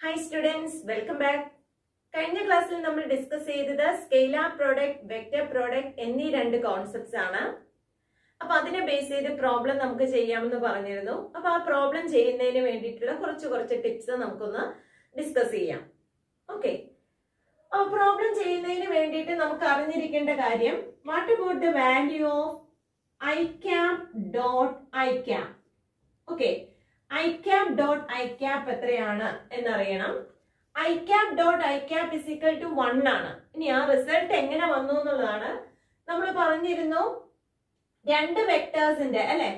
Hi students, welcome back. കഴിഞ്ഞ ക്ലാസ്സിൽ നമ്മൾ ഡിസ്കസ് ചെയ്തത് സ്കെയിലാർ പ്രോഡക്റ്റ്, വെക്റ്റർ പ്രോഡക്റ്റ് എന്നീ രണ്ട് കോൺസെപ്റ്റ്സ് ആണ്. അപ്പൊ അതിനെ ബേസ് ചെയ്ത് പ്രോബ്ലം നമുക്ക് ചെയ്യാമെന്ന് പറഞ്ഞിരുന്നു. അപ്പൊ ആ പ്രോബ്ലം ചെയ്യുന്നതിന് വേണ്ടിയിട്ടുള്ള കുറച്ച് ടിപ്സ് നമുക്കൊന്ന് ഡിസ്കസ് ചെയ്യാം. ഓക്കെ, അപ്പൊ പ്രോബ്ലം ചെയ്യുന്നതിന് വേണ്ടിയിട്ട് നമുക്ക് അറിഞ്ഞിരിക്കേണ്ട കാര്യം, what about the value of i cap dot I cap. Okay, i cap dot I cap എത്രയാണ് എന്നറിയണം. I cap dot I cap is equal to 1 ആണ്. ഇനി ആ റിസൾട്ട് എങ്ങനെ വന്നു എന്നുള്ളതാണ്. നമ്മൾ പറഞ്ഞിരുന്നു രണ്ട് വെക്ടേഴ്സിന്റെ അല്ലെ,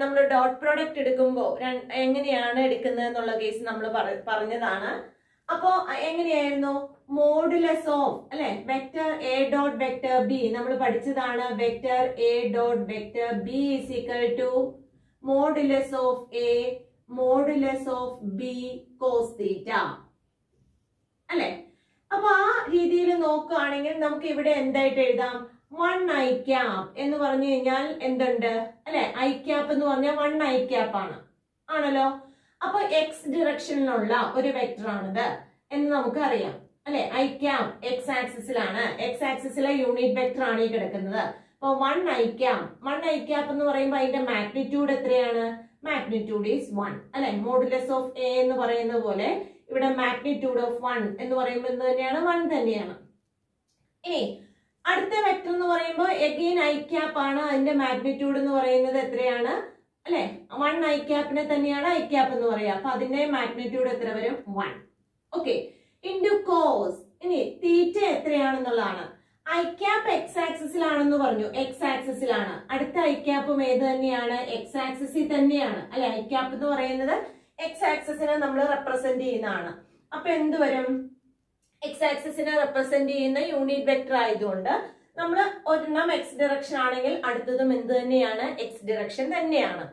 നമ്മൾ ഡോട്ട് പ്രോഡക്റ്റ് എടുക്കുമ്പോൾ എങ്ങനെയാണ് എടുക്കുന്നത് എന്നുള്ള കേസ് നമ്മൾ പറഞ്ഞതാണ്. അപ്പോ എങ്ങനെയായിരുന്നു, മോഡുലസ് ഓഫ് അല്ലെ vector A dot vector b നമ്മൾ പഠിച്ചതാണ്. Vector A dot vector b is equal to modulus of A modulus of b cos theta അല്ലെ. അപ്പൊ ആ രീതിയിൽ നോക്കുകയാണെങ്കിൽ നമുക്ക് ഇവിടെ എന്തായിട്ട് എഴുതാം, 1 ഐ ക്യാപ് എന്ന് പറഞ്ഞു കഴിഞ്ഞാൽ എന്തുണ്ട് അല്ലെ, ഐ ക്യാപ് എന്ന് പറഞ്ഞാൽ 1 ഐ ക്യാപ് ആണല്ലോ. അപ്പൊ എക്സ് ഡിറക്ഷനിലുള്ള ഒരു വെക്ടർ ആണിത് എന്ന് നമുക്ക് അറിയാം അല്ലെ. ഐ ക്യാപ് എക്സ് ആക്സിസിലാണ്, എക്സ് ആക്സിസിലെ യൂണിറ്റ് വെക്ടർ ആണ് ഈ കിടക്കുന്നത്. അപ്പൊ 1 ഐ ക്യാപ് എന്ന് പറയുമ്പോൾ അതിന്റെ മാഗ്നിറ്റ്യൂഡ് എത്രയാണ്, മാഗ്നിറ്റ്യൂഡ് ഈസ് 1 അല്ലെ. മോഡുലസ് ഓഫ് എ എന്ന് പറയുന്ന പോലെ ഇവിടെ മാഗ്നിറ്റ്യൂഡ് ഓഫ് 1 എന്ന് പറയുമ്പോൾ എന്ത് തന്നെയാണ്, 1 തന്നെയാണ്. ഇനി അടുത്ത വെക്ടർ എന്ന് പറയുമ്പോൾ എഗെയിൻ ഐ ക്യാപ് ആണ്, അതിന്റെ മാഗ്നിറ്റ്യൂഡ് എന്ന് പറയുന്നത് എത്രയാണ് അല്ലെ, 1 ഐ ക്യാപിനെ തന്നെയാണ് ഐ ക്യാപ് എന്ന് പറയുക. അപ്പൊ അതിന്റെ മാഗ്നിറ്റ്യൂഡ് എത്ര വരും, 1. Okay, into cos. ഇനി തീറ്റ എത്രയാണെന്നുള്ളതാണ്. ഐ ക്യാപ് എക്സ് ആക്സിസിലാണെന്ന് പറഞ്ഞു, എക്സ് ആക്സിസിലാണ്. അടുത്ത ഐ ക്യാപ്പും ഏത് തന്നെയാണ്, എക്സ് ആക്സിസിൽ തന്നെയാണ് അല്ലെ. ഐ ക്യാപ് എന്ന് പറയുന്നത് എക്സ് ആക്സിസിനെ നമ്മൾ റെപ്രസെന്റ് ചെയ്യുന്നതാണ്. അപ്പൊ എന്ത് വരും, എക്സ് ആക്സിസിനെ റെപ്രസെന്റ് ചെയ്യുന്ന യൂണിറ്റ് വെക്ടർ ആയതുകൊണ്ട് നമ്മൾ ഒരെണ്ണം എക്സ് ഡിറക്ഷൻ ആണെങ്കിൽ അടുത്തതും എന്ത് തന്നെയാണ്, എക്സ് ഡിറക്ഷൻ തന്നെയാണ്.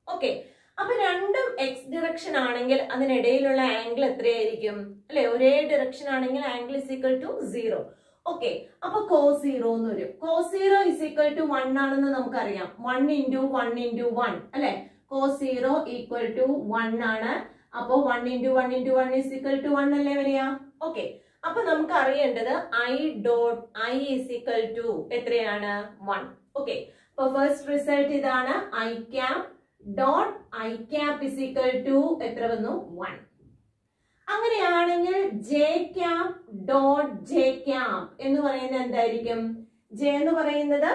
ഓക്കെ, അപ്പൊ രണ്ടും എക്സ് ഡിറക്ഷൻ ആണെങ്കിൽ അതിനിടയിലുള്ള ആംഗിൾ എത്രയായിരിക്കും അല്ലെ, ഒരേ ഡിറക്ഷൻ ആണെങ്കിൽ angle is equal to 0. Okay, അപ്പൊ cos 0 എന്ന് വരും. cos 0 ഇസ് ഈക്വൽ ടു 1 ആണെന്ന് നമുക്കറിയാം. 1 ഇൻറ്റു 1 ഇൻറ്റു 1 അല്ലെ. cos 0 ഈക്വൽ ടു 1 ആണ്. അപ്പൊ 1 into 1 into 1 is equal to 1 അല്ലേ വരിക. ഓക്കെ, അപ്പൊ നമുക്ക് അറിയേണ്ടത് i dot i is equal to എത്രയാണ്, 1. ഓക്കെ, അപ്പൊ ഫസ്റ്റ് റിസൾട്ട് ഇതാണ്, i cap dot I cap is equal to എത്ര വന്നു, 1. അങ്ങനെയാണെങ്കിൽ j cap dot j cap എന്ന് പറയുന്നത് എന്തായിരിക്കും, ജെ എന്ന് പറയുന്നത്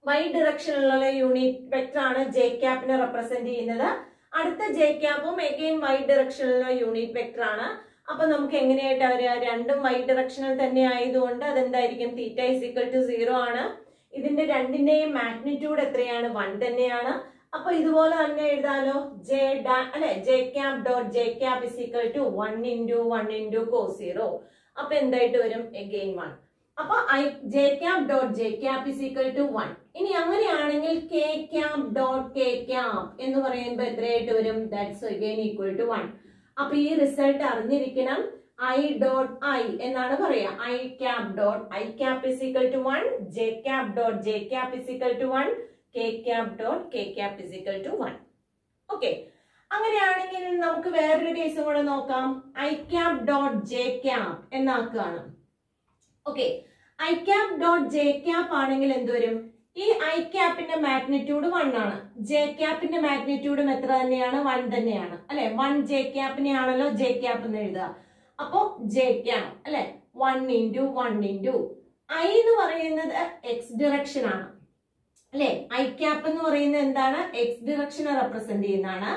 വൈ ഡിറക്ഷനിലുള്ള യൂണിറ്റ് വെക്ടർ ആണ് ജെ ക്യാപിനെ റെപ്രസെന്റ് ചെയ്യുന്നത്. അടുത്ത ജെ ക്യാപ്പും എഗെയിൻ വൈ ഡിറക്ഷനിലുള്ള യൂണിറ്റ് വെക്ടർ ആണ്. അപ്പൊ നമുക്ക് എങ്ങനെയായിട്ട് അവര് രണ്ടും വൈ ഡിറക്ഷനിൽ തന്നെ ആയതുകൊണ്ട് അതെന്തായിരിക്കും, തീറ്റ ഇസ് ഈക്വൽ ടു 0 ആണ്. ഇതിന്റെ രണ്ടിന്റെയും മാഗ്നിറ്റ്യൂഡ് എത്രയാണ്, 1 തന്നെയാണ്. അപ്പൊ ഇതുപോലെ തന്നെ എഴുതാലോ, ജെ അല്ലെ j cap dot j cap is equal to 1 into 1 into cos 0. അപ്പൊ എന്തായിട്ട് വരും, എഗെയിൻ 1. അപ്പൊ j cap dot j cap is equal to 1. ഇനി അങ്ങനെയാണെങ്കിൽ k cap dot K cap എന്ന് പറയുമ്പോൾ എത്രയായിട്ട് വരും, ദാറ്റ്സ് അഗൈൻ ഈക്വൽ ടു 1. അപ്പൊ ഈ റിസൾട്ട് അറിഞ്ഞിരിക്കണം. ഐ ഡോട്ട് ഐ എന്നാണ് പറയാ. I cap dot I cap is equal to 1, j cap dot j cap is equal to 1, k cap dot K cap is equal to 1. Okay, അങ്ങനെയാണെങ്കിൽ നമുക്ക് വേറൊരു കേസും കൂടെ നോക്കാം. I cap dot j cap എന്നാക്കുകയാണ്. Okay, i cap dot j cap ആണെങ്കിൽ എന്തുവരും, ഈ ഐ ക്യാപ്പിന്റെ മാഗ്നിറ്റ്യൂഡ് 1 ആണ്, ജെ ക്യാപ്പിന്റെ മാഗ്നിറ്റ്യൂഡും എത്ര തന്നെയാണ്, 1 തന്നെയാണ് അല്ലെ. 1 ജെ ക്യാപ്പിനെ ആണല്ലോ ജെ ക്യാപ്പ് എന്ന് എഴുതുക. അപ്പോ ജെ ക്യാപ് അല്ലെ 1 ഇൻറ്റു 1 ഇൻറ്റു ഐ എന്ന് പറയുന്നത് എക്സ് ഡിറക്ഷൻ ആണ് അല്ലെ. ഐ ക്യാപ്പ് എന്ന് പറയുന്നത് എന്താണ്, എക്സ് ഡിറക്ഷനെ റെപ്രസെന്റ് ചെയ്യുന്നതാണ്.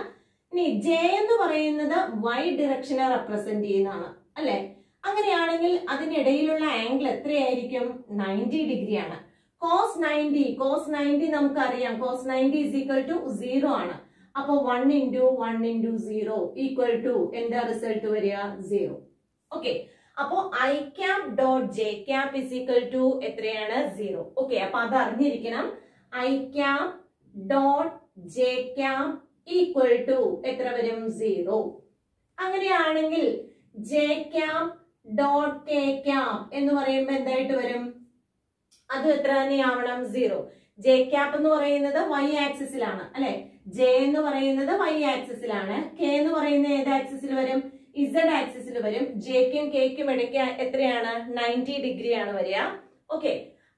ഇനി ജെ എന്ന് പറയുന്നത് വൈ ഡിറക്ഷനെ റെപ്രസെന്റ് ചെയ്യുന്നതാണ് അല്ലെ. അങ്ങനെയാണെങ്കിൽ അതിനിടയിലുള്ള ആംഗിൾ എത്രയായിരിക്കും, 90 ഡിഗ്രി ആണ്. cos 90 നമുക്കറിയാം, cos 90 ഇസ് ഈക്വൽ ടു 0 ആണ്. അപ്പൊ 1 ഇൻറ്റു 1 ഇൻറ്റു 0 ഈക്വൽ ടു എന്താ റിസൾട്ട് വരിക, 0. ഓക്കെ, അപ്പോ i cap dot j cap is equal to എത്രയാണ്, 0. ഓക്കെ, അപ്പൊ അത് അറിഞ്ഞിരിക്കണം. I cap dot j cap equal to എത്ര വരും, 0. അങ്ങനെയാണെങ്കിൽ j cap dot K cap എന്ന് പറയുമ്പോൾ എന്തായിട്ട് വരും, അത് എത്ര തന്നെയാവണം, 0. ജെ ക്യാപ് എന്ന് പറയുന്നത് വൈ ആക്സിസിലാണ് അല്ലെ. ജെ എന്ന് പറയുന്നത് വൈ ആക്സിസിലാണ്, കെ എന്ന് പറയുന്നത് ഏത് ആക്സിസിൽ വരും, ഇസഡ് ആക്സിസിൽ വരും. ജെക്കും കെക്കും ഇടയ്ക്ക് എത്രയാണ്? 90 ഡിഗ്രി ആണ് വരിക. ഓക്കെ,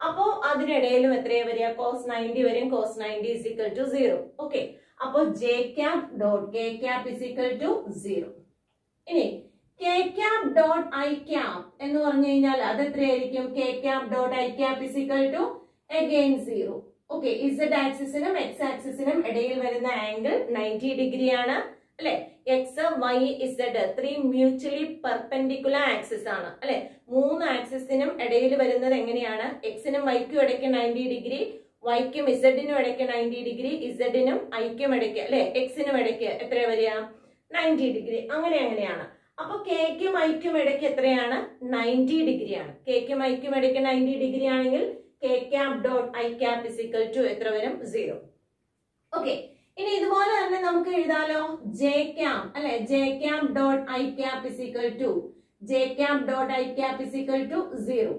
അപ്പോ അതിനിടയിലും എത്രയാ വരിക? കോസ് 90 വരും. Cos 90 is equal to 0. Okay, അപ്പോ J cap dot K cap is equal to 0. ഇനി K cap dot I cap എന്ന് പറഞ്ഞു കഴിഞ്ഞാൽ അത് എത്രയായിരിക്കും? K cap dot I cap is equal to again 0. Okay, Z ആക്സിസിനും എക്സ് ആക്സിസിനും ഇടയിൽ വരുന്ന ആംഗിൾ 90 ഡിഗ്രി ആണ് അല്ലെ? X Y Z 3 mutually perpendicular axis ആണ് അല്ലെ? 3 ആക്സിസിനും ഇടയിൽ വരുന്നത് എങ്ങനെയാണ്? എക്സിനും വൈക്കും ഇടയ്ക്ക് 90 ഡിഗ്രി, വൈക്കും ഇസഡിനും ഇടയ്ക്ക് 90 ഡിഗ്രി, ഇസഡിനും ഐക്കും ഇടയ്ക്ക് അല്ലെ എക്സിനും ഇടയ്ക്ക് എത്ര വരിക? 90 ഡിഗ്രി. അങ്ങനെയാണ്. അപ്പൊ കെക്കും ഐക്കും ഇടയ്ക്ക് എത്രയാണ്? 90 ഡിഗ്രിയാണ്. കെക്കും ഐക്കും ഇടയ്ക്ക് 90 ഡിഗ്രി ആണെങ്കിൽ K cap dot I cap is equal to എത്ര വരും? 0. ഓക്കെ, ഇനി ഇതുപോലെ തന്നെ നമുക്ക് എഴുതാലോ. ജെ ക്യാപ് അല്ലെ? J cap dot I cap is equal to J cap dot I cap is equal to 0.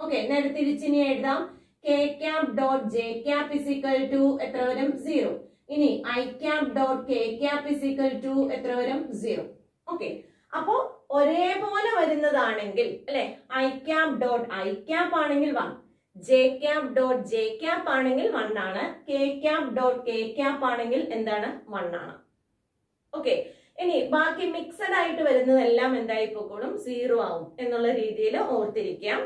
Okay, നേരെ തിരിച്ചിനി എഴുതാം. K cap dot j cap is equal to എത്ര വരും? 0. ഇനി I cap dot K cap is equal to എത്ര വരും? 0. Okay, അപ്പോ ഒരേപോലെ വരുന്നതാണെങ്കിൽ അല്ലെ i cap dot I cap ആണെങ്കിൽ 1, j cap dot j cap ആണെങ്കിൽ 1 ആണ്, K cap dot K cap ആണെങ്കിൽ എന്താണ്? 1 ആണ്. ഓക്കെ, ഇനി ബാക്കി മിക്സഡ് ആയിട്ട് വരുന്നതെല്ലാം എന്തായി പോക്കോളും? 0 ആവും എന്നുള്ള രീതിയിൽ ഓർത്തിരിക്കാം.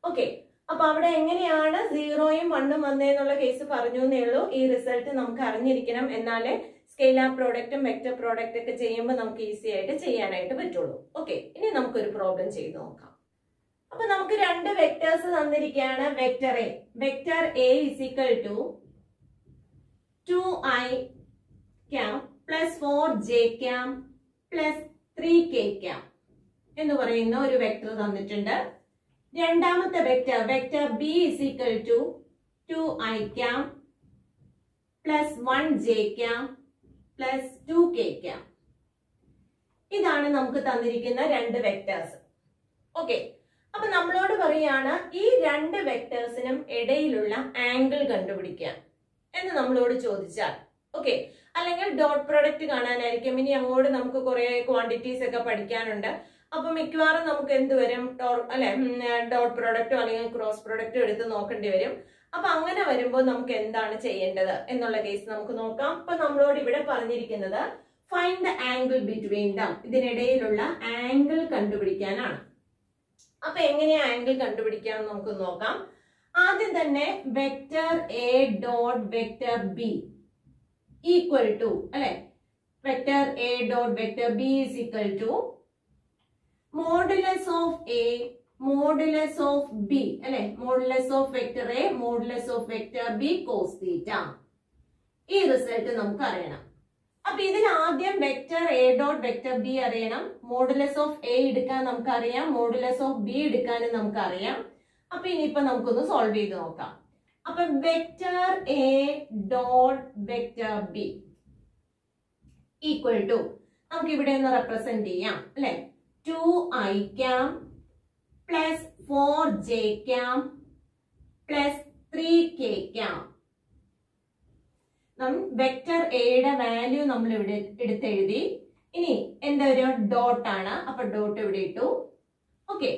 ഓക്കെ, അപ്പൊ അവിടെ എങ്ങനെയാണ് 0യും 1ഉം വന്നേന്നുള്ള കേസ് പറഞ്ഞു എന്നേ ഉള്ളൂ. ഈ റിസൾട്ട് നമുക്ക് അറിഞ്ഞിരിക്കണം, എന്നാലേ സ്കെയിലാർ പ്രോഡക്റ്റും വെക്ടർ പ്രോഡക്റ്റ് ഒക്കെ ചെയ്യുമ്പോൾ നമുക്ക് ഈസി ആയിട്ട് ചെയ്യാനായിട്ട് പറ്റുള്ളൂ. ഓക്കെ, ഇനി നമുക്കൊരു പ്രോബ്ലം ചെയ്ത് നോക്കാം. അപ്പൊ നമുക്ക് 2 വെക്ടേഴ്സ് തന്നിരിക്കുകയാണ്. Vector A, vector A is equal to 2i cap plus 4j cap plus 3k cap എന്ന് പറയുന്ന ഒരു വെക്ടർ തന്നിട്ടുണ്ട്. രണ്ടാമത്തെ vector, vector B is equal to 2i cap plus 1j cap plus 2k cap. ഇതാണ് നമുക്ക് തന്നിരിക്കുന്ന 2 vectors. Okay, അപ്പൊ നമ്മളോട് പറയാണ് ഈ 2 വെക്ടേഴ്സിനും ഇടയിലുള്ള ആംഗിൾ കണ്ടുപിടിക്കാൻ എന്ന് നമ്മളോട് ചോദിച്ചാൽ, ഓക്കെ, അല്ലെങ്കിൽ ഡോട്ട് പ്രൊഡക്റ്റ് കാണാനായിരിക്കും. ഇനി അങ്ങോട്ട് നമുക്ക് കുറെ ക്വാണ്ടിറ്റീസ് ഒക്കെ പഠിക്കാനുണ്ട്. അപ്പൊ മിക്കവാറും നമുക്ക് എന്ത് വരും? അല്ലെ ഡോട്ട് പ്രൊഡക്റ്റോ അല്ലെങ്കിൽ ക്രോസ് പ്രൊഡക്റ്റോ എടുത്ത് നോക്കേണ്ടി വരും. അപ്പൊ അങ്ങനെ വരുമ്പോൾ നമുക്ക് എന്താണ് ചെയ്യേണ്ടത് എന്നുള്ള കേസ് നമുക്ക് നോക്കാം. അപ്പൊ നമ്മളോട് ഇവിടെ പറഞ്ഞിരിക്കുന്നത് find the angle between them, ഇതിനിടയിലുള്ള ആംഗിൾ കണ്ടുപിടിക്കാനാണ്. അപ്പൊ എങ്ങനെയാ ആംഗിൾ കണ്ടുപിടിക്കാൻ നമുക്ക് നോക്കാം. ആദ്യം തന്നെ vector A dot vector B equal to അല്ലെ vector A dot vector B is equal to modulus of A modulus of B അല്ലെ modulus of vector A modulus of vector B cos theta. ഈ result നമുക്ക് അറിയണം. അപ്പൊ ഇതിൽ ആദ്യം vector A dot vector B അറിയണം. Modulus of A എടുക്കാൻ നമുക്കറിയാം, മോഡുലസ് ഓഫ് ബി എടുക്കാനും നമുക്കറിയാം. അപ്പൊ ഇനിയിപ്പോ നമുക്കൊന്ന് സോൾവ് ചെയ്ത് നോക്കാം. അപ്പൊ vector A dot vector B equal to നമുക്ക് ഇവിടെ ഒന്ന് റെപ്രസെന്റ് ചെയ്യാം അല്ലെ 2i cap plus 4j cap plus 3k cap. Vector എയുടെ വാല്യൂ നമ്മൾ ഇവിടെ എടുത്തെഴുതി. ഇനി എന്താ ഒരു ഡോട്ട് ആണ്, അപ്പൊ ഡോട്ട് ഇവിടെ ഇട്ടു. ഓക്കെ,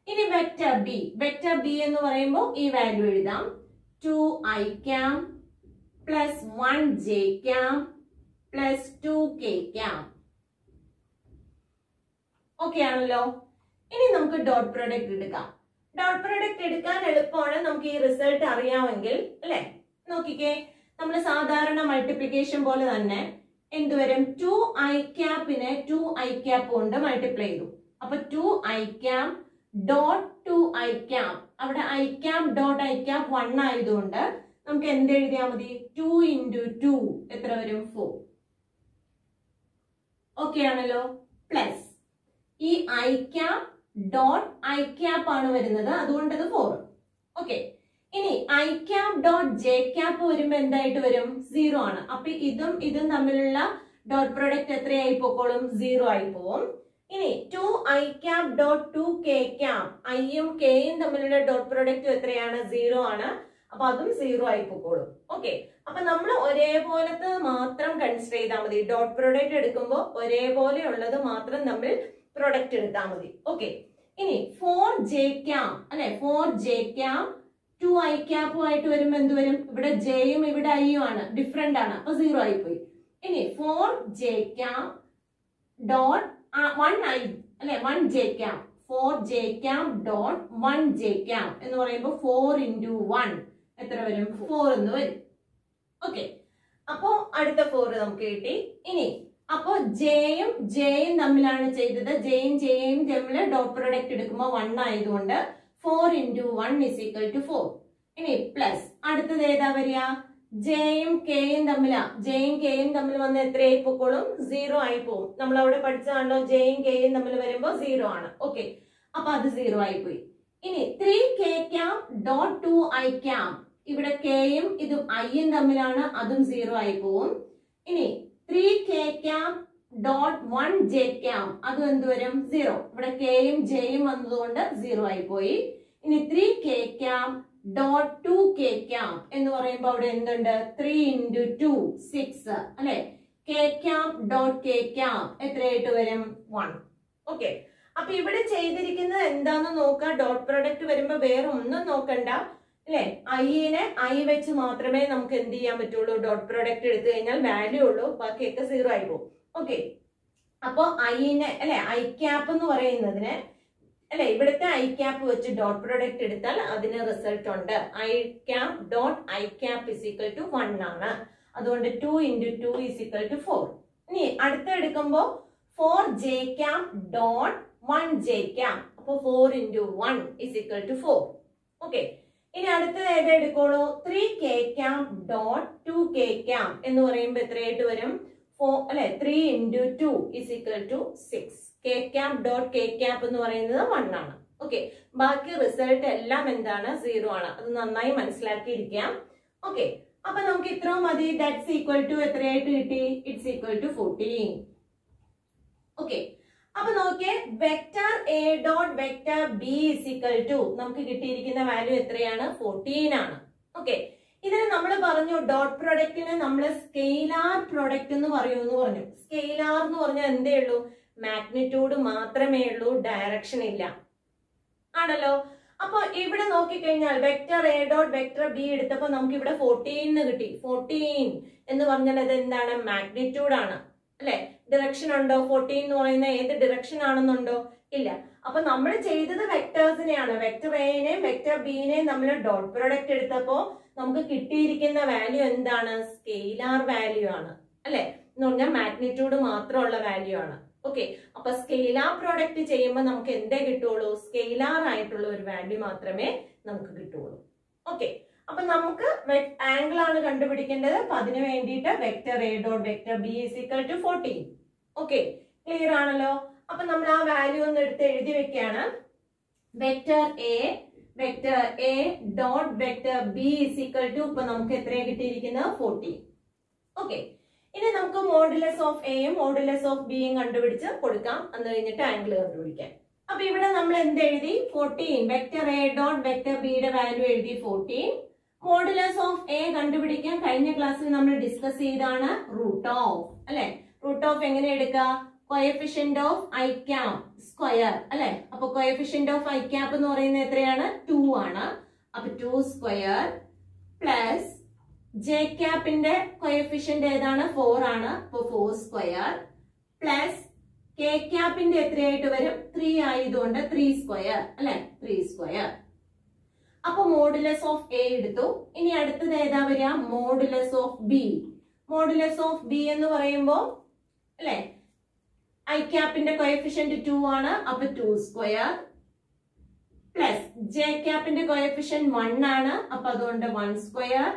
ഇനി വെക്ടർ ബി എന്ന് പറയുമ്പോൾ ഈ വാല്യൂ എഴുതാം 2i cap plus 1j cap plus 2k cap. Okay ആണല്ലോ. ഇനി നമുക്ക് ഡോട്ട് പ്രൊഡക്റ്റ് എടുക്കാം. ഡോട്ട് പ്രൊഡക്റ്റ് എടുക്കാൻ എളുപ്പമാണ്, നമുക്ക് ഈ റിസൾട്ട് അറിയാമെങ്കിൽ അല്ലെ. നോക്കിക്കേ, നമ്മൾ സാധാരണ മൾട്ടിപ്ലിക്കേഷൻ പോലെ തന്നെ എന്തുവരും 2i ക്യാപ്പിനെ 2i ക്യാപ്പ് കൊണ്ട് മൾട്ടിപ്ലൈ ചെയ്തു. അപ്പൊ 2i cap dot 2i cap, അവിടെ i cap dot i cap 1 ആയതുകൊണ്ട് നമുക്ക് എന്ത് എഴുതിയാൽ മതി? 2 into 2 എത്ര വരും? 4. ഓക്കെ ആണല്ലോ. പ്ലസ് ഈ I cap dot I cap ആണ് വരുന്നത്, അതുകൊണ്ട് ഇത് 4. ഓക്കെ, ഇനി I cap dot j cap വരുമ്പോ എന്തായിട്ട് വരും? 0 ആണ്. അപ്പൊ ഇതും തമ്മിലുള്ള ഡോട്ട് പ്രൊഡക്റ്റ് എത്രയായി പോക്കോളും? 0 ആയി പോവും. ഇനി 2i cap dot 2k cap, ഐയും കെയും തമ്മിലുള്ള ഡോട്ട് പ്രൊഡക്റ്റ് എത്രയാണ്? 0 ആണ്. അപ്പൊ അതും 0 ആയി പോക്കോളും. ഓക്കെ, അപ്പൊ നമ്മൾ ഒരേപോലത്തെ മാത്രം കൺസിഡർ ചെയ്താൽ മതി. ഡോട്ട് പ്രൊഡക്റ്റ് എടുക്കുമ്പോൾ ഒരേപോലെ ഉള്ളത് മാത്രം നമ്മൾ പ്രൊഡക്റ്റ് എടുത്താൽ മതി. ഓക്കെ, ഇനി 4j അല്ലെ, 4j 2i ആയിട്ട് വരുമ്പോ എന്ത് വരും? ഇവിടെ ജെയും ഇവിടെ ഐയും ആണ്, ഡിഫറെന്റ് ആണ്, അപ്പൊ 0 ആയി പോയി. ഇനി 4j ഡോട്ട് 1i അല്ലെ, 1j 4j ഡോട്ട് 1j എന്ന് പറയുമ്പോ 4 into 1 എത്ര വരും? 4 എന്ന് വരും. ഓക്കെ, അപ്പോ അടുത്ത 4 നമുക്ക് കിട്ടി. ഇനി അപ്പോ ജെയും തമ്മിലാണ് ചെയ്തത്, ജെയും തമ്മിൽ ഡോട്ട് പ്രൊഡക്റ്റ് എടുക്കുമ്പോൾ 1 ആയതുകൊണ്ട് 4 into 1 is equal to 4. ഇനി പ്ലസ് അടുത്തത് ഏതാ വരിക? ജെയും കെയും തമ്മിൽ വന്ന് എത്രയായി പോക്കോളും? 0 ആയി പോകും. നമ്മൾ അവിടെ പഠിച്ചതാണല്ലോ, ജെയും കെയും തമ്മിൽ വരുമ്പോ 0 ആണ്. ഓക്കെ, അപ്പൊ അത് 0 ആയി പോയി. ഇനി 3k ഡോട്ട് 2i ഇവിടെ കെയും ഇതും ഐയും തമ്മിലാണ്, അതും 0 ആയി പോവും. ഇനി 3k ഡോട്ട് 1j അതും എന്ത് വരും? 0. ഇവിടെ കെയും ജെയും വന്നതുകൊണ്ട് 0 ആയി പോയി. ഇനി 3k ഡോട്ട് 2k എന്ന് പറയുമ്പോൾ അവിടെ എന്തുണ്ട്? 3 into 2 6 അല്ലെ. k ഡോട്ട് k എത്രയായിട്ട് വരും? 1. ഓക്കെ, അപ്പൊ ഇവിടെ ചെയ്തിരിക്കുന്നത് എന്താന്ന് നോക്കുക. ഡോട്ട് പ്രൊഡക്റ്റ് വരുമ്പോ വേറെ ഒന്നും നോക്കണ്ട അല്ലെ. ഐനെ ഐ വെച്ച് മാത്രമേ നമുക്ക് എന്ത് ചെയ്യാൻ പറ്റുള്ളൂ? ഡോട്ട് പ്രൊഡക്റ്റ് എടുത്തു കഴിഞ്ഞാൽ വാല്യൂ ഉള്ളൂ, ബാക്കിയൊക്കെ 0 ആയി പോകും. ഓക്കെ, അപ്പൊ ഐനെ അല്ലെ, ഐ ക്യാപ്പ് എന്ന് പറയുന്നതിന് അല്ലെ, ഇവിടുത്തെ ഐ ക്യാപ്പ് വെച്ച് ഡോട്ട് പ്രൊഡക്റ്റ് എടുത്താൽ അതിന് റിസൾട്ട് ഉണ്ട്. I cap dot i cap is equal to 1 ആണ്. അതുകൊണ്ട് 2 into 2 is equal to 4. ഇനി അടുത്ത എടുക്കുമ്പോ 4j ഡോട്ട് 1j അപ്പൊ 4 into 1 is equal to 4. Okay, ഇനി അടുത്തത് ഏതാ എടുക്കോളൂ? 3k ഡോട്ട് 2k എന്ന് പറയുമ്പോ എത്രയായിട്ട് വരും? 4 അല്ലെ, 3 into 2 is equal to 6. k dot k എന്ന് പറയുന്നത് 1 ആണ്. ഓക്കെ, ബാക്കി റിസൾട്ട് എല്ലാം എന്താണ്? 0 ആണ്. അത് നന്നായി മനസ്സിലാക്കിയിരിക്കാം. ഓക്കെ, അപ്പൊ നമുക്ക് ഇത്രയും മതി. ദാറ്റ്സ് ഈക്വൽ ടു എത്രയായിട്ട് കിട്ടി? It's equal to 14. ഓക്കെ, അപ്പൊ നോക്കിയേ, vector A dot vector b is equal to നമുക്ക് കിട്ടിയിരിക്കുന്ന വാല്യൂ എത്രയാണ്? 14 ആണ്. ഓക്കെ, ഇതിന് നമ്മൾ പറഞ്ഞു ഡോട്ട് പ്രൊഡക്റ്റിന് നമ്മൾ സ്കെയിലാർ പ്രൊഡക്റ്റ് എന്ന് പറഞ്ഞു. സ്കെയിലാർ എന്ന് പറഞ്ഞാൽ എന്തേ ഉള്ളൂ? മാഗ്നിറ്റ്യൂഡ് മാത്രമേ ഉള്ളൂ, ഡയറക്ഷൻ ഇല്ല ആണല്ലോ. അപ്പൊ ഇവിടെ നോക്കിക്കഴിഞ്ഞാൽ vector A dot vector B എടുത്തപ്പോ നമുക്ക് ഇവിടെ 14 കിട്ടി. 14 എന്ന് പറഞ്ഞാൽ അത് എന്താണ്? മാഗ്നിറ്റ്യൂഡ് ആണ് അല്ലെ. ഡിറക്ഷൻ ഉണ്ടോ? 14 എന്ന് പറയുന്ന ഏത് ഡിറക്ഷൻ ആണെന്നുണ്ടോ? ഇല്ല. അപ്പൊ നമ്മൾ ചെയ്തത് വെക്ടേഴ്സിനെയാണ്. വെക്ടർ എനെയും വെക്ടർ ബിനെയും നമ്മൾ ഡോട്ട് പ്രൊഡക്റ്റ് എടുത്തപ്പോ നമുക്ക് കിട്ടിയിരിക്കുന്ന വാല്യൂ എന്താണ്? സ്കെയിലാർ വാല്യൂ ആണ് അല്ലെ. എന്ന് പറഞ്ഞാൽ മാഗ്നിറ്റ്യൂഡ് മാത്രമുള്ള വാല്യൂ ആണ്. ഓക്കെ, അപ്പൊ സ്കെയിലാർ പ്രോഡക്റ്റ് ചെയ്യുമ്പോൾ നമുക്ക് എന്തേ കിട്ടുള്ളൂ? സ്കെയിലാർ ആയിട്ടുള്ള ഒരു വാല്യൂ മാത്രമേ നമുക്ക് കിട്ടുള്ളൂ. ഓക്കെ, അപ്പൊ നമുക്ക് ആംഗിൾ ആണ് കണ്ടുപിടിക്കേണ്ടത്. അപ്പൊ അതിന് വേണ്ടിയിട്ട് vector A dot vector b is equal to 14. Okay, clear ആണല്ലോ. അപ്പൊ നമ്മൾ ആ വാല്യൂ ഒന്ന് എടുത്ത് എഴുതി വെക്കുകയാണ്. Vector A dot vector b is equal to ഇപ്പൊ നമുക്ക് എത്രയാണ് കിട്ടിയിരിക്കുന്നത്? 14. ഓക്കെ, ഇനി നമുക്ക് മോഡുലസ് ഓഫ് എയും മോഡുലസ് ഓഫ് ബിയും കണ്ടുപിടിച്ച് കൊടുക്കാം. എന്ന് കഴിഞ്ഞിട്ട് ആംഗിൾ കണ്ടുപിടിക്കാം. അപ്പൊ ഇവിടെ നമ്മൾ എന്ത് എഴുതി? 14. വെക്ടർ എ ഡോട്ട് വെക്ടർ ബിയുടെ വാല്യൂ എഴുതി 14. മോഡുലസ് ഓഫ് എ കണ്ടുപിടിക്കാൻ കഴിഞ്ഞ ക്ലാസ്സിൽ നമ്മൾ ഡിസ്കസ് ചെയ്താണ് റൂട്ട് ഓഫ് അല്ലെ. റൂട്ട് ഓഫ് എങ്ങനെ എടുക്കുക? Coefficient of i cap square അല്ലെ. അപ്പൊ കോഎഫിഷ്യന്റ് ഓഫ് ഐ ക്യാപ് എന്ന് പറയുന്നത് എത്രയാണ്? 2 ആണ്. അപ്പൊ 2 സ്ക്വയർ പ്ലസ് ജെ ക്യാപ്പിന്റെ കോഎഫിഷ്യന്റ് ഏതാണ്? 4 ആണ്. അപ്പൊ 4 സ്ക്വയർ പ്ലസ് കെ ക്യാപ്പിന്റെ എത്രയായിട്ട് വരും? 3 ആയതുകൊണ്ട് 3 സ്ക്വയർ അല്ലെ. 3 സ്ക്വയർ. അപ്പൊ മോഡുലസ് ഓഫ് എ എടുത്തു. ഇനി അടുത്തത് ഏതാ വരിക? Modulus of B. Modulus of B എന്ന് പറയുമ്പോ അല്ലെ ഐ ക്യാപ്പിന്റെ കോഎഫിഷ്യന്റ് 2 ആണ്. അപ്പൊ 2 സ്ക്വയർ പ്ലസ് ജെ ക്യാപ്പിന്റെ കോഎഫിഷ്യന്റ് 1 ആണ്. അപ്പൊ അതുകൊണ്ട് 1 സ്ക്വയർ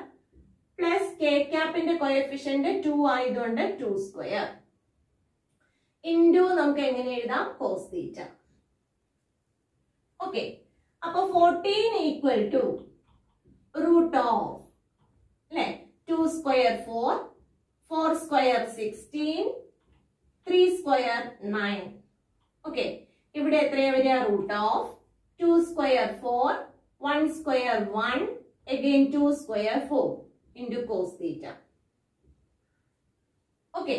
പ്ലസ് കെ ക്യാപ്പിന്റെ കോഎഫിഷ്യന്റ് 2 ആയതുകൊണ്ട് 2 സ്ക്വയർ ഇൻറ്റു നമുക്ക് എങ്ങനെ എഴുതാം? Cos theta. ഓക്കെ, അപ്പൊ 14 ഈക്വൽ ടു റൂട്ട് ഓഫ് അല്ലെ 2 സ്ക്വയർ 4, 4 സ്ക്വയർ 16, 3 സ്ക്വയർ 9. ഓക്കെ, ഇവിടെ എത്രയാ വരിക? Root of 2 square 4, 1 square 1, again 2 square 4 into cos theta. Okay,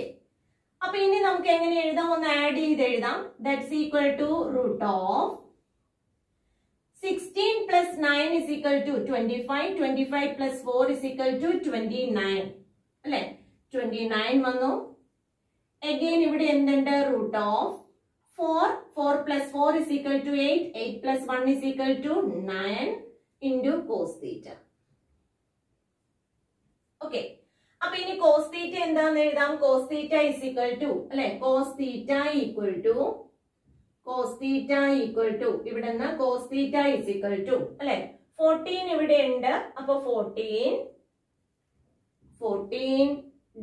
അപ്പൊ ഇനി നമുക്ക് എങ്ങനെ എഴുതാം, ഒന്ന് ആഡ് ചെയ്ത് എഴുതാം. That's equal to root of 16 plus 9 is equal to 25. 25 plus 4 is equal to 29. അല്ലെ, 29 വന്നു. Again ഇവിടെ എന്തുണ്ട്, root of 4. 4 plus 4 is equal to 8. 8 plus 1 is equal to 9 into cos theta. Okay. അപ്പൊ ഇനി cos theta എന്താന്ന് എഴുതാം, cos theta is equal to, അല്ലെ, cos theta equal to ഇവിടെ നിന്ന് cos theta is equal to, അല്ലെ, 14 ഇവിടെ ഉണ്ട്. അപ്പൊ 14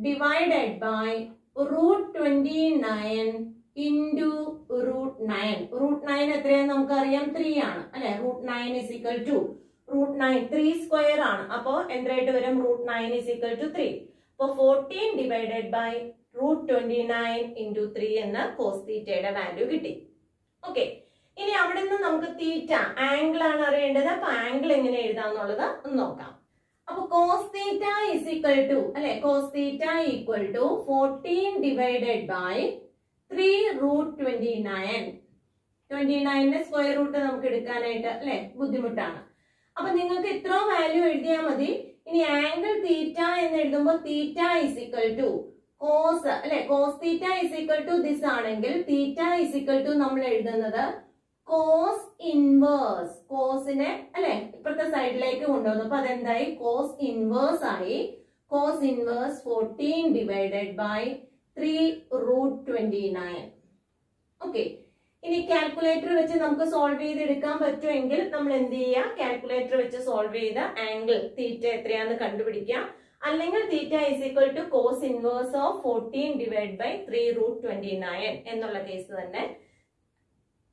divided by root 29 into root 9. root 9 എത്രയാണെന്ന് നമുക്കറിയാം, 3 ആണ്, അല്ലെ. root 9 is equal to root 9 3 square ആണ്. അപ്പൊ എന്തായിട്ട് വരും, root 9 is equal to 3. അപ്പൊ 14 divided by root 29 into 3 എന്ന cos theta യുടെ വാല്യൂ കിട്ടി. ഓക്കെ, ഇനി അവിടെ നിന്ന് നമുക്ക് തീറ്റ ആംഗിൾ ആണ് അറിയേണ്ടത്. അപ്പൊ ആംഗിൾ എങ്ങനെ എഴുതാന്നുള്ളത് ഒന്ന് നോക്കാം. അപ്പൊ cos theta is equal to, അല്ലെ, cos theta equal to 14 divided by 3 root 29. 29ന്റെ square root നമുക്ക് എടുക്കാനായിട്ട്, അല്ലെ, ബുദ്ധിമുട്ടാണ്. അപ്പൊ നിങ്ങൾക്ക് ഇത്ര വാല്യൂ എഴുതിയാൽ മതി. ഇനി ആംഗിൾ തീറ്റ എന്ന് എഴുതുമ്പോൾ theta is equal to cos, അല്ലെ, cos theta is equal to this ആണെങ്കിൽ തീറ്റ ഇസ് ഈക്വൽ ടു നമ്മൾ എഴുതുന്നത് കോസ് ഇൻവേഴ്സ്. കോസിനെ, അല്ലെ, ഇപ്പുറത്തെ സൈഡിലേക്ക് കൊണ്ടുവന്നു. അപ്പൊ അതെന്തായി, കോസ് ഇൻവേഴ്സ് ആയി. Cos inverse 14 divided by 3 root 29. Okay, ഇനി കാൽക്കുലേറ്റർ വെച്ച് നമുക്ക് സോൾവ് ചെയ്തെടുക്കാൻ പറ്റുമെങ്കിൽ നമ്മൾ എന്ത് ചെയ്യുക, കാൽക്കുലേറ്റർ വെച്ച് സോൾവ് ചെയ്ത ആംഗിൾ തീറ്റ എത്രയാന്ന് കണ്ടുപിടിക്കാം. അല്ലെങ്കിൽ theta is equal to cos inverse of 14 divided by 3 root 29 എന്നുള്ള കേസ് തന്നെ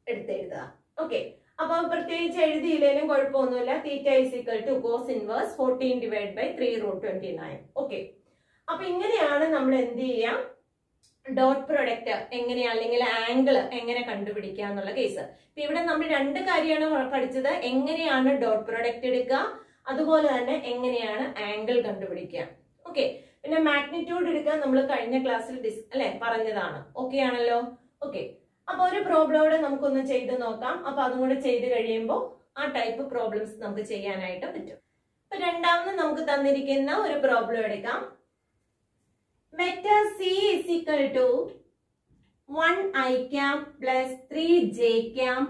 എടുത്തെഴുതുക. ഓക്കെ, അപ്പൊ പ്രത്യേകിച്ച് എഴുതിയില്ലേലും കുഴപ്പമൊന്നുമില്ല. Theta is equal to cos inverse 14 divided by 3 root 29. Okay, അപ്പൊ ഇങ്ങനെയാണ് നമ്മൾ എന്ത് ചെയ്യാം, ഡോട്ട് പ്രൊഡക്റ്റ് എങ്ങനെയാ അല്ലെങ്കിൽ ആംഗിൾ എങ്ങനെ കണ്ടുപിടിക്കുക എന്നുള്ള കേസ്. ഇപ്പൊ ഇവിടെ നമ്മൾ രണ്ട് കാര്യമാണ് പഠിച്ചത്, എങ്ങനെയാണ് ഡോട്ട് പ്രൊഡക്റ്റ് എടുക്കുക, അതുപോലെ തന്നെ എങ്ങനെയാണ് ആംഗിൾ കണ്ടുപിടിക്കുക. ഓക്കെ, പിന്നെ മാഗ്നിറ്റ്യൂഡ് എടുക്കാൻ നമ്മൾ കഴിഞ്ഞ ക്ലാസ്സിൽ അല്ലെ പറഞ്ഞതാണ്. ഓക്കെ ആണല്ലോ. ഓക്കെ, അപ്പൊ ഒരു പ്രോബ്ലം നമുക്കൊന്ന് ചെയ്ത് നോക്കാം. അപ്പൊ അതും കൂടെ ചെയ്ത് കഴിയുമ്പോൾ ആ ടൈപ്പ് പ്രോബ്ലംസ് നമുക്ക് ചെയ്യാനായിട്ട് പറ്റും. അപ്പൊ രണ്ടാമത് നമുക്ക് തന്നിരിക്കുന്ന ഒരു പ്രോബ്ലം എടുക്കാം. Vector C is equal to 1 I cap plus 3 j cap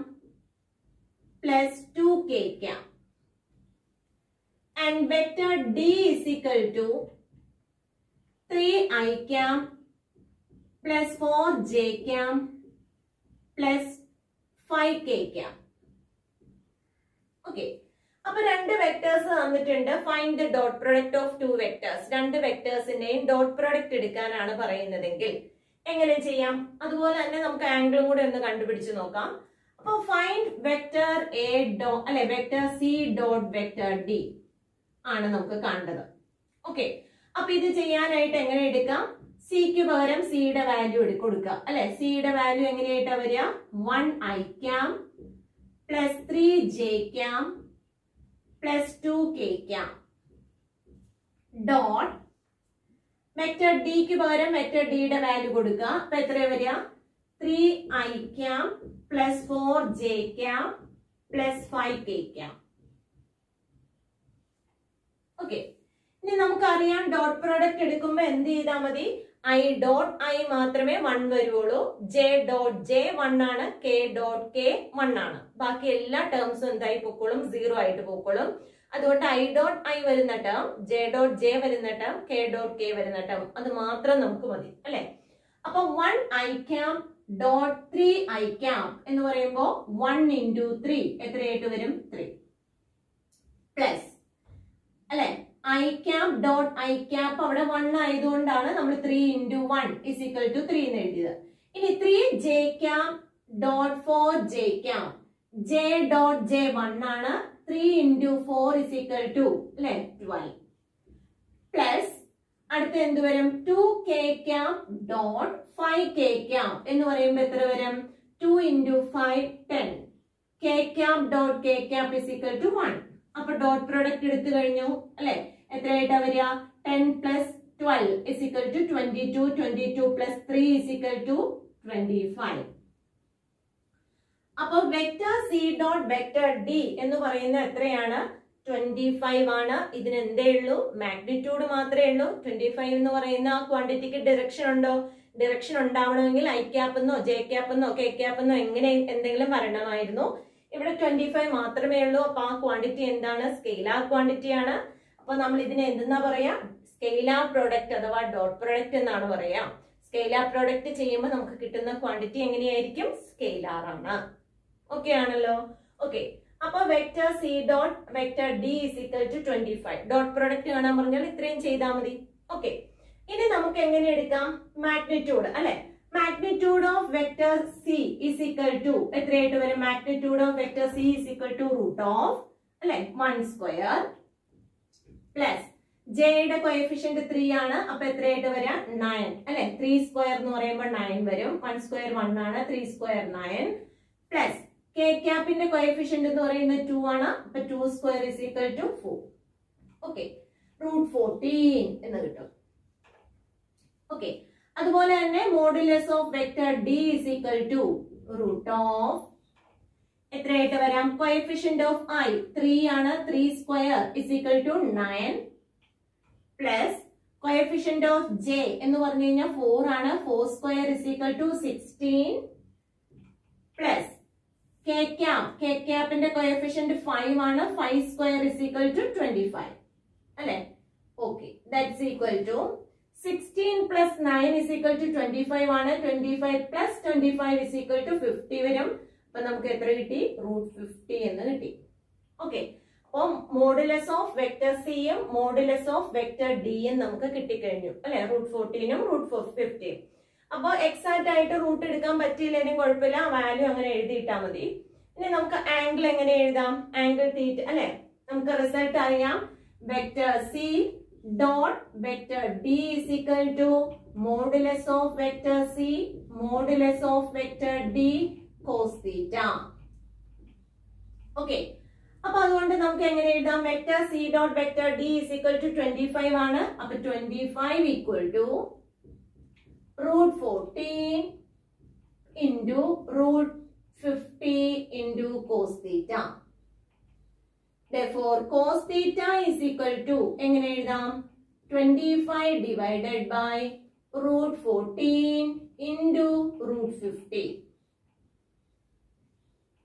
plus 2 k cap. And vector D is equal to 3 I cap plus 4 j cap plus 5 k cap. Okay. അപ്പൊ രണ്ട് വെക്ടേഴ്സ് തന്നിട്ടുണ്ട്. Find the dot product of two vectors. രണ്ട് വെക്ടേഴ്സിന്റെയും dot product എടുക്കാനാണ് പറയുന്നതെങ്കിൽ എങ്ങനെ ചെയ്യാം, അതുപോലെ തന്നെ നമുക്ക് ആംഗിളും കൂടെ ഒന്ന് കണ്ടുപിടിച്ച് നോക്കാം. അപ്പൊ ഫൈൻഡ് വെക്ടർ എ ഡോട്ട്, അല്ലെ, vector c dot vector D ആണ് നമുക്ക് കണ്ടത്. ഓക്കെ, അപ്പൊ ഇത് ചെയ്യാനായിട്ട് എങ്ങനെ എടുക്കാം, സിക്ക് പകരം സിയുടെ വാല്യൂ കൊടുക്കുക, അല്ലെ. സിയുടെ വാല്യൂ എങ്ങനെയായിട്ടാ വരിക, 1 I cap plus 3 j cap plus 2 k cap dot vector ഡിക്ക് പകരം വെക്ടർ ഡിയുടെ വാല്യൂ കൊടുക്കുക. അപ്പൊ എത്ര വരിക, 3 I cap plus 4 j cap plus 5 k cap. Okay, ഇനി നമുക്കറിയാം ഡോട്ട് പ്രോഡക്റ്റ് എടുക്കുമ്പോ എന്ത് ചെയ്താൽ മതി, I ഡോട്ട് I മാത്രമേ 1 വരുവുള്ളൂ, j ഡോട്ട് j 1 ആണ്, k ഡോട്ട് k 1 ആണ്. ബാക്കി എല്ലാ ടേംസും എന്തായി പൊക്കോളും, 0 ആയിട്ട് പൊക്കോളും. അതുകൊണ്ട് I ഡോട്ട് I വരുന്ന ടേം, j ഡോട്ട് j വരുന്ന ടേം, k ഡോട്ട് k വരുന്ന ടേം, അത് മാത്രം നമുക്ക് മതി, അല്ലെ. അപ്പൊ 1 I cap dot 3 I cap എന്ന് പറയുമ്പോ 1 into 3 എത്രയായിട്ട് വരും, 3 പ്ലസ്, അല്ലെ, I cap dot I cap അവിടെ 1 ആയതുകൊണ്ടാണ് നമ്മൾ 3 into 1 is equal to 3 എന്ന് എഴുതിയത്. ഇനി 3 j cap dot 4 j cap, j dot j 1 ആണ്, 3 into 4 is equal to, അല്ലെ, 12 പ്ലസ് അടുത്ത എന്ത് വരും, 2 k cap dot 5 k cap എന്ന് പറയുമ്പോ എത്ര വരും, 2 into 5 10, k cap dot k cap is equal to 1. അപ്പൊ ഡോട്ട് പ്രോഡക്റ്റ് എടുത്തു കഴിഞ്ഞു, അല്ലെ. എത്രയായിട്ടാ വരിക, 10 plus 12 is equal to 22. 22 plus 3 is equal to 25. അപ്പോൾ vector c dot vector D എന്ന് പറയുന്ന എത്രയാണ്? 25 ആണ്. ഇതിന് എന്തേ ഉള്ളൂ? മാഗ്നിറ്റ്യൂഡ് മാത്രമേ ഉള്ളൂ. 25 എന്ന് പറയുന്ന ആ ക്വാണ്ടിറ്റിക്ക് ഡയറക്ഷൻ ഉണ്ടോ? ഡയറക്ഷൻ ഉണ്ടാവണമെങ്കിൽ ഐ ക്യാപ്പ് എന്നോ ജെ ക്യാപ്പ് എന്നോ കെ ക്യാപ്പ് എന്നോ എങ്ങനെ എന്തെങ്കിലും വരണമായിരുന്നു. ഇവിടെ 25 മാത്രമേ ഉള്ളൂ. അപ്പൊ ആ ക്വാണ്ടിറ്റി എന്താണ്? സ്കെയിലാർ ക്വാണ്ടിറ്റി ആണ്. അപ്പൊ നമ്മൾ ഇതിനെ എന്തെന്നാ പറയാ? സ്കെയിലാർ പ്രോഡക്റ്റ് അഥവാ ഡോട്ട് പ്രോഡക്റ്റ് എന്നാണ് പറയാ. സ്കെയിലാർ പ്രോഡക്റ്റ് ചെയ്യുമ്പോൾ നമുക്ക് കിട്ടുന്ന ക്വാണ്ടിറ്റി എങ്ങനെയായിരിക്കും? സ്കെയിലാർ ആണ്. ഓക്കെ ആണല്ലോ? ഓക്കെ. അപ്പൊ vector c dot vector D is equal to 25. Dot product കാണാൻ പറഞ്ഞാൽ ഇത്രയും ചെയ്താൽ മതി. ഓക്കെ. ഇനി നമുക്ക് എങ്ങനെ എടുക്കാം? മാഗ്നിറ്റ്യൂഡ് അല്ലെ? Magnitude of vector C is equal to എത്രയായിട്ട് വരും? Magnitude of vector C is equal to root of അല്ലെ 1 സ്ക്വയർ പ്ലസ് ജെയുടെ കോഎഫിഷ്യന്റ് 3 ആണ്. അപ്പൊ എത്രയായിട്ട് വരാം? 9 അല്ലെ? 3 സ്ക്വയർ എന്ന് പറയുമ്പോൾ 9 വരും. 1 സ്ക്വയർ 1 ആണ്. 3 സ്ക്വയർ 9 പ്ലസ് കെ ക്യാപ്പിന്റെ കോഎഫിഷ്യന്റ് എന്ന് പറയുന്നത് 2 ആണ്. അപ്പൊ 2 square is equal to 4. Okay. Root 14 എന്ന് കിട്ടും. ഓക്കെ. അതുപോലെ തന്നെ modulus of vector D is equal to root of എത്രയായിട്ട് വരാം? കോഎഫിഷ്യന്റ് ഓഫ് ഐ 3 ആണ്. 3 square is equal to 9 plus coefficient of J എന്ന് പറഞ്ഞു കഴിഞ്ഞാൽ 4 ആണ്. 4 square is equal to 16 plus K ക്യാപ്പിന്റെ കോഎഫിഷ്യന്റ് 5 ആണ്. 5 സ്ക്വയർ ഇസ് ഈക്വൽ ടു 25 അല്ലെ? Okay. That's equal to 16 plus 9 is equal to 25 ആണ്. 25 പ്ലസ് 25 ഇസ് ഈക്വൽ ടു 50 വരും. അപ്പൊ നമുക്ക് എത്ര കിട്ടി? റൂട്ട് 50 എന്ന് കിട്ടി. ഓക്കെ. അപ്പം മോഡുലസ് ഓഫ് വെക്ടർ സിയും മോഡുലസ് ഓഫ് വെക്ടർ ഡിയും നമുക്ക് കിട്ടിക്കഴിഞ്ഞു അല്ലെ? റൂട്ട് 14ഉം റൂട്ട് 50. അപ്പൊ എക്സാക്ട് ആയിട്ട് റൂട്ട് എടുക്കാൻ പറ്റിയില്ലെങ്കിലും കുഴപ്പമില്ല. വാല്യൂ അങ്ങനെ എഴുതിയിട്ടാ മതി. ഇനി നമുക്ക് ആംഗിൾ എങ്ങനെ എഴുതാം? ആംഗിൾ തീറ്റ അല്ലെ? നമുക്ക് റിസൾട്ട് അറിയാം. Vector C dot vector d is equal to modulus of vector c modulus of vector d cos theta. Okay. അപ്പൊ അതുകൊണ്ട് നമുക്ക് എങ്ങനെ എഴുതാം? Vector c dot vector D is equal to 25 ആണ്. അപ്പൊ 25 equal to root 14 into root 50 into cos theta. Therefore, cos theta is equal to എങ്ങനെ എഴുതാം? 25 divided by root 14 into root 50.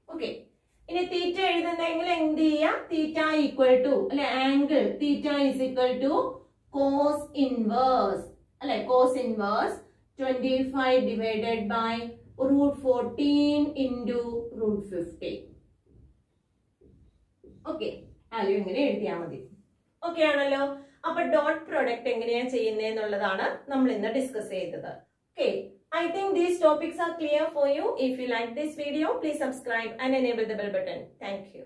Okay. ഇനി തീറ്റ എഴുതുന്നെങ്കിൽ എന്ത് ചെയ്യാം? തീറ്റ ഈക്വൽ ടു അല്ലെ angle theta is equal to cos inverse അല്ലെ? Cos inverse 25 divided by root 14 into root 50. Okay. Value ഇങ്ങനെ എഴുതിയാൽ മതി. ഓക്കെ ആണല്ലോ? അപ്പൊ ഡോട്ട് പ്രോഡക്റ്റ് എങ്ങനെയാ ചെയ്യുന്നതെന്നുള്ളതാണ് നമ്മൾ ഇന്ന് ഡിസ്കസ് ചെയ്തത്. Okay. I think these topics are clear for you. If you like this video, please subscribe and enable the bell button. Thank you.